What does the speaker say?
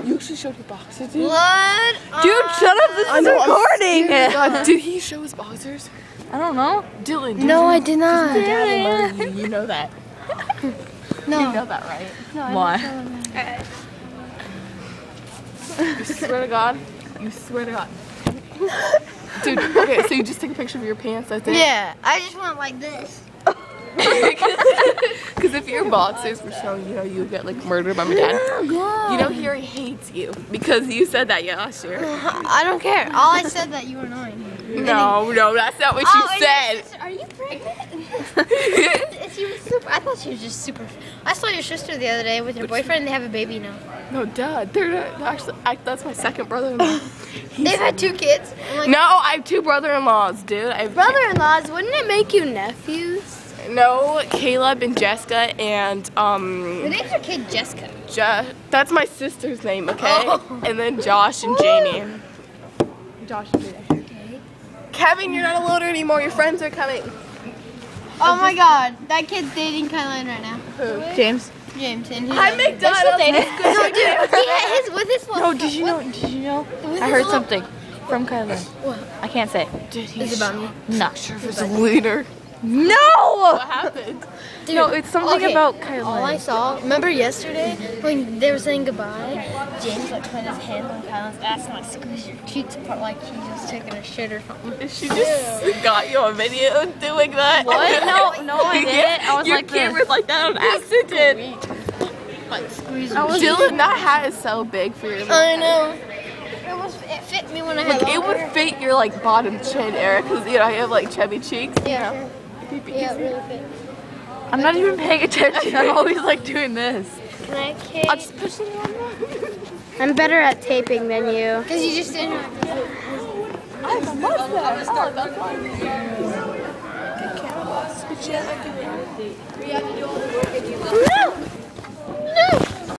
You should show your boxers, dude. What? Dude, shut up. This is recording. Did he show his boxers? I don't know. Dylan, No, I did not. You know that. No. You know that, right? Why? You swear to God. You swear to God. Dude, okay, so you just take a picture of your pants, that's it? Yeah, I just went like this. Because if your boxers were showing, you know, you would get like murdered by my dad. You know, he already hates you because you said that last year. I don't care. All I said that you were annoying. No, that's not what you said. Are you pregnant? She was super. I thought she was just super. I saw your sister the other day with your boyfriend. And they have a baby now. No, Dad. They're actually. That's my second brother-in-law. They've had 2 kids. Like, No, I have 2 brother-in-laws, dude. I have brother-in-laws. Wouldn't it make you nephews? No, Caleb and Jessica and Who names your kid Jessica? That's my sister's name, okay? Oh. And then Josh and Jamie. Josh and Jamie. Kevin, you're not a loader anymore. Your friends are coming. Oh my God, that kid's dating Kylan right now. Who? James. James and he's Hi, McDonald's. No, dude, he had his with his. No, did you know? I heard something from Kylan. What? I can't say. Dude, Is it about me? No. He's a leader. No! What happened? Dude, No, it's something about Kylan. All I saw, remember yesterday when they were saying goodbye? James like put his hand on Kylan's ass and like squeezed your cheeks apart like he just taking a shit or something. She just got you on video doing that. What? No, I didn't. I was Your like camera's like that on accident. Like squeezing. Dylan, that hat is so big for your I know. It fit me when I had Like, it longer would fit your like bottom chin, Eric, because you know I have like chubby cheeks. Yeah, You know? Yeah, it really fit. I'm not even paying attention. I'm always like doing this. Can I tape? I'll just push it on there. I'm better at taping than you. Because you just didn't have to. I have a mustache. Oh, that's fine. Good camera. Good shit.